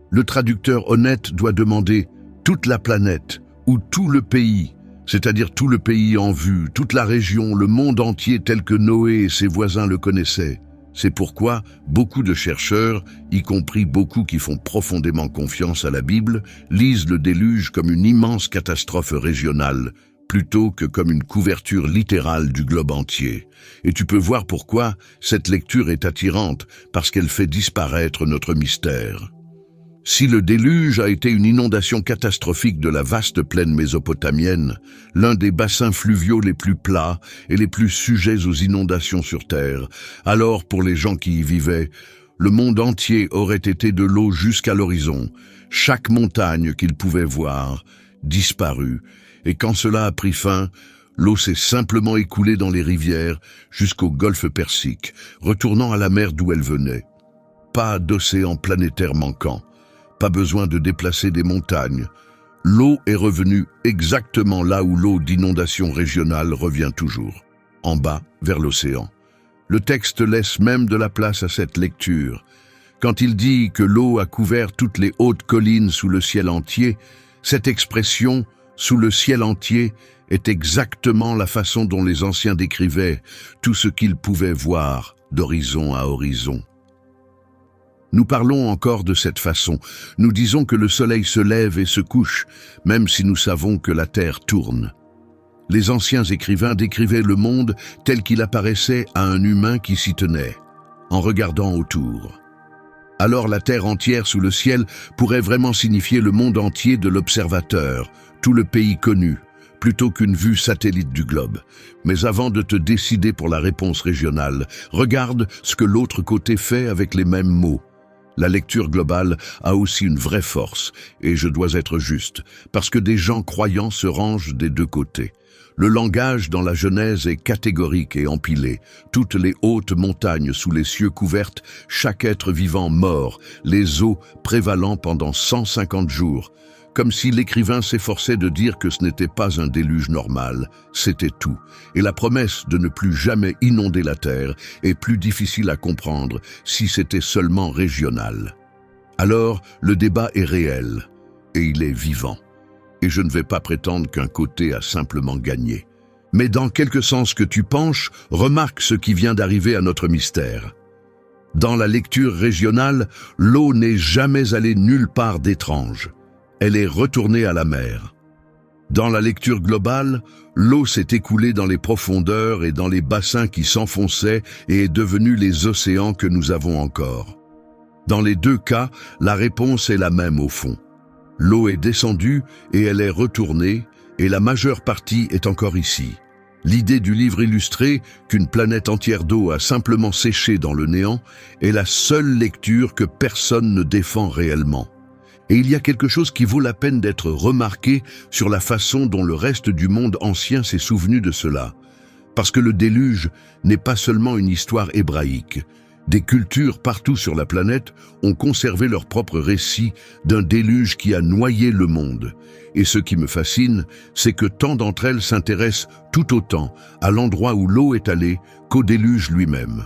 le traducteur honnête doit demander toute la planète ou tout le pays, c'est-à-dire tout le pays en vue, toute la région, le monde entier tel que Noé et ses voisins le connaissaient. C'est pourquoi beaucoup de chercheurs, y compris beaucoup qui font profondément confiance à la Bible, lisent le déluge comme une immense catastrophe régionale, plutôt que comme une couverture littérale du globe entier. Et tu peux voir pourquoi cette lecture est attirante, parce qu'elle fait disparaître notre mystère. Si le déluge a été une inondation catastrophique de la vaste plaine mésopotamienne, l'un des bassins fluviaux les plus plats et les plus sujets aux inondations sur Terre, alors pour les gens qui y vivaient, le monde entier aurait été de l'eau jusqu'à l'horizon, chaque montagne qu'ils pouvaient voir, disparue, et quand cela a pris fin, l'eau s'est simplement écoulée dans les rivières jusqu'au golfe Persique, retournant à la mer d'où elle venait. Pas d'océan planétaire manquant. Pas besoin de déplacer des montagnes. L'eau est revenue exactement là où l'eau d'inondation régionale revient toujours, en bas, vers l'océan. Le texte laisse même de la place à cette lecture. Quand il dit que l'eau a couvert toutes les hautes collines sous le ciel entier, cette expression « sous le ciel entier » est exactement la façon dont les anciens décrivaient tout ce qu'ils pouvaient voir d'horizon à horizon. Nous parlons encore de cette façon. Nous disons que le soleil se lève et se couche, même si nous savons que la terre tourne. Les anciens écrivains décrivaient le monde tel qu'il apparaissait à un humain qui s'y tenait, en regardant autour. Alors la terre entière sous le ciel pourrait vraiment signifier le monde entier de l'observateur, tout le pays connu, plutôt qu'une vue satellite du globe. Mais avant de te décider pour la réponse régionale, regarde ce que l'autre côté fait avec les mêmes mots. La lecture globale a aussi une vraie force, et je dois être juste, parce que des gens croyants se rangent des deux côtés. Le langage dans la Genèse est catégorique et empilé. Toutes les hautes montagnes sous les cieux couvertes, chaque être vivant mort, les eaux prévalant pendant 150 jours. comme si l'écrivain s'efforçait de dire que ce n'était pas un déluge normal, c'était tout. Et la promesse de ne plus jamais inonder la Terre est plus difficile à comprendre si c'était seulement régional. Alors, le débat est réel, et il est vivant. Et je ne vais pas prétendre qu'un côté a simplement gagné. Mais dans quelque sens que tu penches, remarque ce qui vient d'arriver à notre mystère. Dans la lecture régionale, l'eau n'est jamais allée nulle part d'étrange. Elle est retournée à la mer. Dans la lecture globale, l'eau s'est écoulée dans les profondeurs et dans les bassins qui s'enfonçaient et est devenue les océans que nous avons encore. Dans les deux cas, la réponse est la même au fond. L'eau est descendue et elle est retournée, et la majeure partie est encore ici. L'idée du livre illustré, qu'une planète entière d'eau a simplement séché dans le néant, est la seule lecture que personne ne défend réellement. Et il y a quelque chose qui vaut la peine d'être remarqué sur la façon dont le reste du monde ancien s'est souvenu de cela. Parce que le déluge n'est pas seulement une histoire hébraïque. Des cultures partout sur la planète ont conservé leur propre récit d'un déluge qui a noyé le monde. Et ce qui me fascine, c'est que tant d'entre elles s'intéressent tout autant à l'endroit où l'eau est allée qu'au déluge lui-même.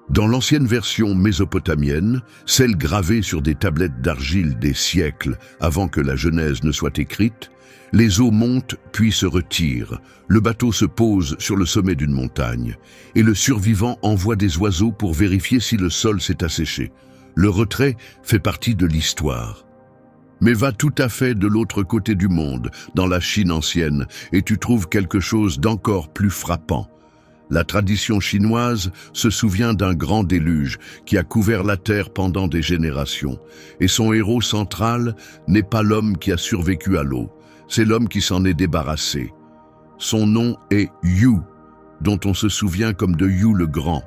Dans l'ancienne version mésopotamienne, celle gravée sur des tablettes d'argile des siècles avant que la Genèse ne soit écrite, les eaux montent puis se retirent, le bateau se pose sur le sommet d'une montagne, et le survivant envoie des oiseaux pour vérifier si le sol s'est asséché. Le retrait fait partie de l'histoire. Mais va tout à fait de l'autre côté du monde, dans la Chine ancienne, et tu trouves quelque chose d'encore plus frappant. La tradition chinoise se souvient d'un grand déluge qui a couvert la terre pendant des générations, et son héros central n'est pas l'homme qui a survécu à l'eau, c'est l'homme qui s'en est débarrassé. Son nom est Yu, dont on se souvient comme de Yu le Grand,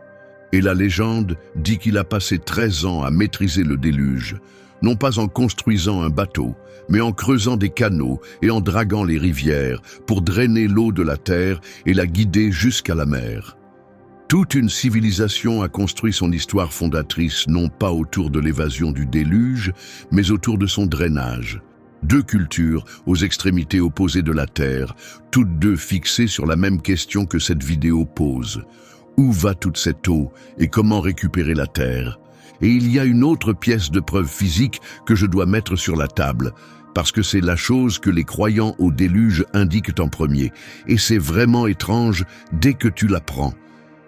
et la légende dit qu'il a passé 13 ans à maîtriser le déluge, non pas en construisant un bateau, mais en creusant des canaux et en draguant les rivières pour drainer l'eau de la terre et la guider jusqu'à la mer. Toute une civilisation a construit son histoire fondatrice non pas autour de l'évasion du déluge, mais autour de son drainage. Deux cultures aux extrémités opposées de la Terre, toutes deux fixées sur la même question que cette vidéo pose. Où va toute cette eau et comment récupérer la Terre ? Et il y a une autre pièce de preuve physique que je dois mettre sur la table, parce que c'est la chose que les croyants au déluge indiquent en premier, et c'est vraiment étrange dès que tu l'apprends.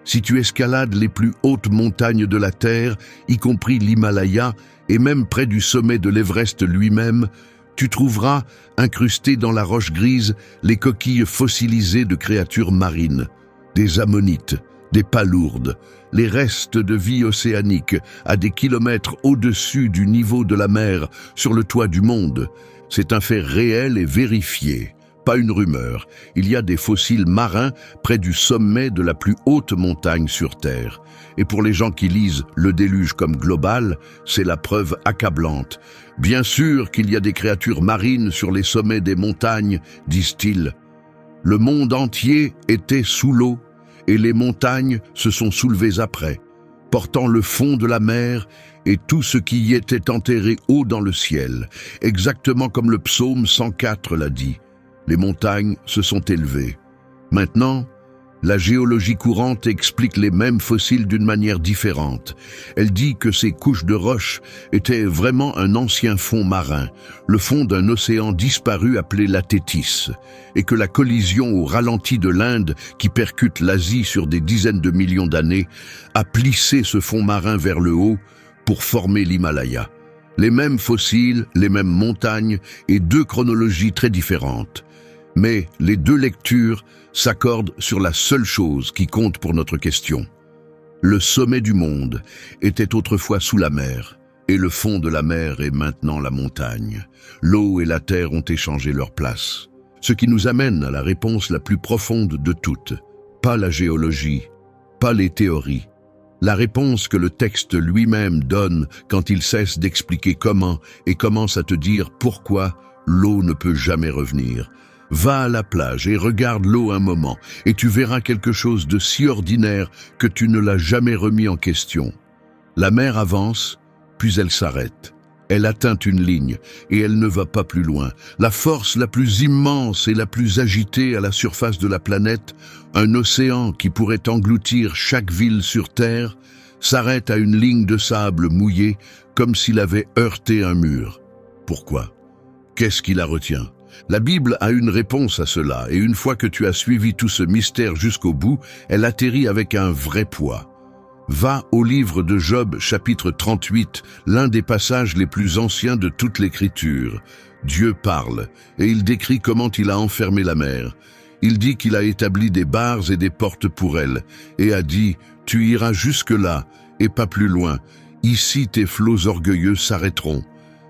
Si tu escalades les plus hautes montagnes de la Terre, y compris l'Himalaya, et même près du sommet de l'Everest lui-même, tu trouveras, incrustées dans la roche grise, les coquilles fossilisées de créatures marines, des ammonites, des palourdes, les restes de vie océanique à des kilomètres au-dessus du niveau de la mer sur le toit du monde. C'est un fait réel et vérifié, pas une rumeur. Il y a des fossiles marins près du sommet de la plus haute montagne sur Terre. Et pour les gens qui lisent le déluge comme global, c'est la preuve accablante. Bien sûr qu'il y a des créatures marines sur les sommets des montagnes, disent-ils. Le monde entier était sous l'eau, et les montagnes se sont soulevées après, portant le fond de la mer et tout ce qui y était enterré haut dans le ciel, exactement comme le psaume 104 l'a dit. Les montagnes se sont élevées. Maintenant, la géologie courante explique les mêmes fossiles d'une manière différente. Elle dit que ces couches de roches étaient vraiment un ancien fond marin, le fond d'un océan disparu appelé la Thétis, et que la collision au ralenti de l'Inde, qui percute l'Asie sur des dizaines de millions d'années, a plissé ce fond marin vers le haut pour former l'Himalaya. Les mêmes fossiles, les mêmes montagnes et deux chronologies très différentes. Mais les deux lectures s'accordent sur la seule chose qui compte pour notre question. Le sommet du monde était autrefois sous la mer, et le fond de la mer est maintenant la montagne. L'eau et la terre ont échangé leur place. Ce qui nous amène à la réponse la plus profonde de toutes. Pas la géologie, pas les théories. La réponse que le texte lui-même donne quand il cesse d'expliquer comment et commence à te dire pourquoi l'eau ne peut jamais revenir. Va à la plage et regarde l'eau un moment, et tu verras quelque chose de si ordinaire que tu ne l'as jamais remis en question. La mer avance, puis elle s'arrête. Elle atteint une ligne et elle ne va pas plus loin. La force la plus immense et la plus agitée à la surface de la planète, un océan qui pourrait engloutir chaque ville sur Terre, s'arrête à une ligne de sable mouillé comme s'il avait heurté un mur. Pourquoi? Qu'est-ce qui la retient? La Bible a une réponse à cela, et une fois que tu as suivi tout ce mystère jusqu'au bout, elle atterrit avec un vrai poids. Va au livre de Job, chapitre 38, l'un des passages les plus anciens de toute l'Écriture. Dieu parle, et il décrit comment il a enfermé la mer. Il dit qu'il a établi des barres et des portes pour elle, et a dit « Tu iras jusque-là, et pas plus loin. Ici tes flots orgueilleux s'arrêteront. »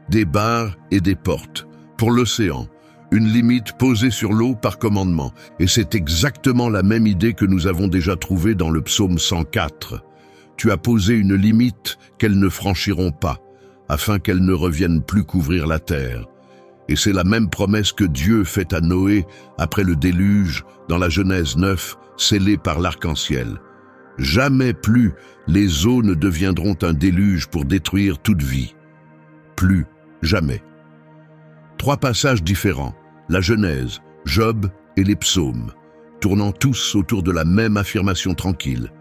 Des barres et des portes. Pour l'océan, une limite posée sur l'eau par commandement, et c'est exactement la même idée que nous avons déjà trouvée dans le psaume 104. Tu as posé une limite qu'elles ne franchiront pas, afin qu'elles ne reviennent plus couvrir la terre. Et c'est la même promesse que Dieu fait à Noé après le déluge dans la Genèse 9, scellée par l'arc-en-ciel. Jamais plus les eaux ne deviendront un déluge pour détruire toute vie. Plus jamais. 3 passages différents, la Genèse, Job et les psaumes, tournant tous autour de la même affirmation tranquille.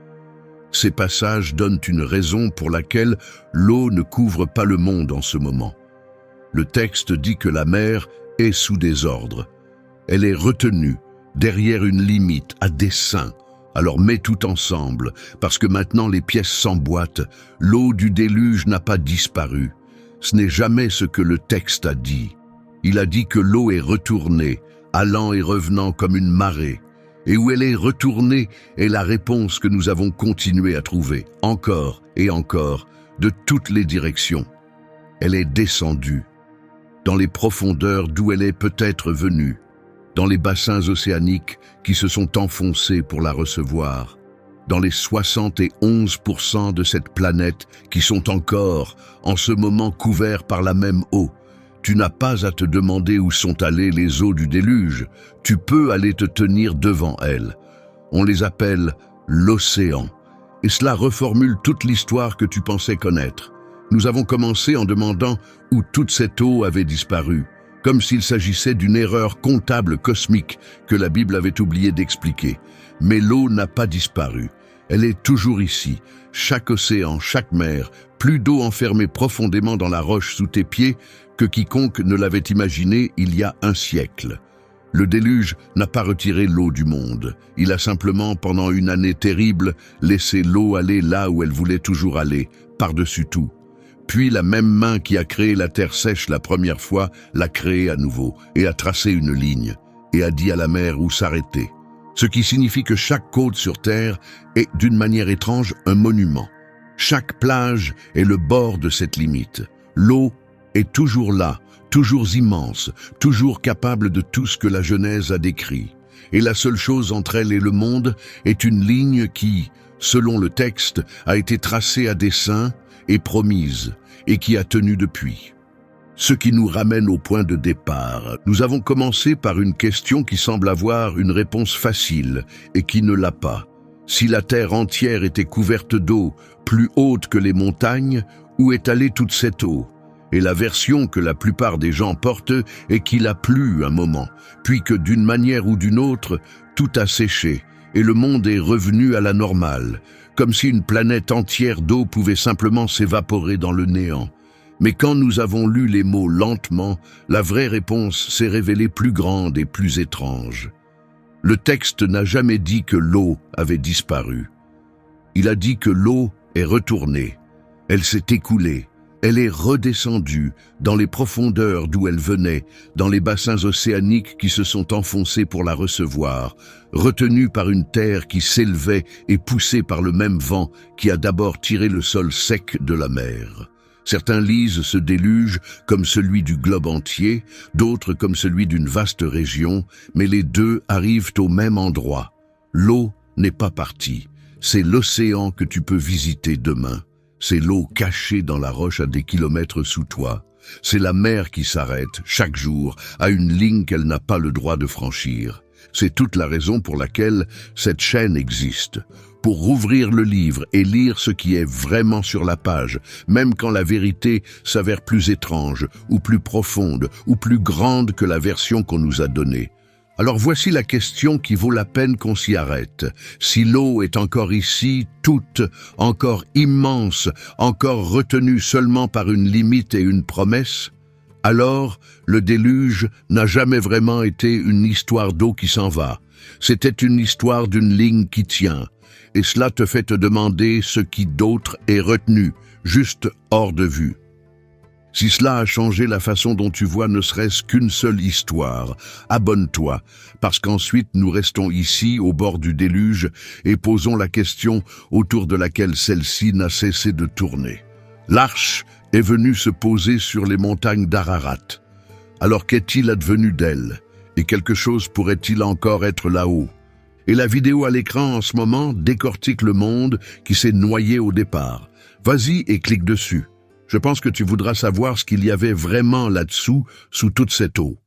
Ces passages donnent une raison pour laquelle l'eau ne couvre pas le monde en ce moment. Le texte dit que la mer est sous des ordres. Elle est retenue derrière une limite à dessein. Alors mets tout ensemble, parce que maintenant les pièces s'emboîtent. L'eau du déluge n'a pas disparu. Ce n'est jamais ce que le texte a dit. Il a dit que l'eau est retournée, allant et revenant comme une marée. Et où elle est retournée est la réponse que nous avons continué à trouver, encore et encore, de toutes les directions. Elle est descendue, dans les profondeurs d'où elle est peut-être venue, dans les bassins océaniques qui se sont enfoncés pour la recevoir, dans les 71% de cette planète qui sont encore, en ce moment, couverts par la même eau. Tu n'as pas à te demander où sont allées les eaux du déluge. Tu peux aller te tenir devant elles. On les appelle l'océan. Et cela reformule toute l'histoire que tu pensais connaître. Nous avons commencé en demandant où toute cette eau avait disparu, comme s'il s'agissait d'une erreur comptable cosmique que la Bible avait oublié d'expliquer. Mais l'eau n'a pas disparu. Elle est toujours ici. Chaque océan, chaque mer, plus d'eau enfermée profondément dans la roche sous tes pieds que quiconque ne l'avait imaginé il y a un siècle. Le déluge n'a pas retiré l'eau du monde. Il a simplement, pendant une année terrible, laissé l'eau aller là où elle voulait toujours aller, par-dessus tout. Puis la même main qui a créé la terre sèche la première fois l'a créée à nouveau et a tracé une ligne et a dit à la mer où s'arrêter. Ce qui signifie que chaque côte sur terre est, d'une manière étrange, un monument. Chaque plage est le bord de cette limite. L'eau est toujours là, toujours immense, toujours capable de tout ce que la Genèse a décrit. Et la seule chose entre elle et le monde est une ligne qui, selon le texte, a été tracée à dessein et promise, et qui a tenu depuis. Ce qui nous ramène au point de départ. Nous avons commencé par une question qui semble avoir une réponse facile, et qui ne l'a pas. Si la terre entière était couverte d'eau, plus haute que les montagnes, où est allée toute cette eau? Et la version que la plupart des gens portent est qu'il a plu un moment, puis que d'une manière ou d'une autre, tout a séché, et le monde est revenu à la normale, comme si une planète entière d'eau pouvait simplement s'évaporer dans le néant. Mais quand nous avons lu les mots lentement, la vraie réponse s'est révélée plus grande et plus étrange. Le texte n'a jamais dit que l'eau avait disparu. Il a dit que l'eau est retournée. Elle s'est écoulée. Elle est redescendue dans les profondeurs d'où elle venait, dans les bassins océaniques qui se sont enfoncés pour la recevoir, retenue par une terre qui s'élevait et poussée par le même vent qui a d'abord tiré le sol sec de la mer. Certains lisent ce déluge comme celui du globe entier, d'autres comme celui d'une vaste région, mais les deux arrivent au même endroit. L'eau n'est pas partie. C'est l'océan que tu peux visiter demain. C'est l'eau cachée dans la roche à des kilomètres sous toi. C'est la mer qui s'arrête, chaque jour, à une ligne qu'elle n'a pas le droit de franchir. C'est toute la raison pour laquelle cette chaîne existe. Pour rouvrir le livre et lire ce qui est vraiment sur la page, même quand la vérité s'avère plus étrange, ou plus profonde, ou plus grande que la version qu'on nous a donnée. Alors voici la question qui vaut la peine qu'on s'y arrête. Si l'eau est encore ici, toute, encore immense, encore retenue seulement par une limite et une promesse, alors le déluge n'a jamais vraiment été une histoire d'eau qui s'en va. C'était une histoire d'une ligne qui tient. Et cela te fait te demander ce qui d'autre est retenu, juste hors de vue. Si cela a changé la façon dont tu vois ne serait-ce qu'une seule histoire, abonne-toi, parce qu'ensuite nous restons ici au bord du déluge et posons la question autour de laquelle celle-ci n'a cessé de tourner. L'arche est venue se poser sur les montagnes d'Ararat. Alors qu'est-il advenu d'elle? Et quelque chose pourrait-il encore être là-haut? Et la vidéo à l'écran en ce moment décortique le monde qui s'est noyé au départ. Vas-y et clique dessus. Je pense que tu voudras savoir ce qu'il y avait vraiment là-dessous, sous toute cette eau.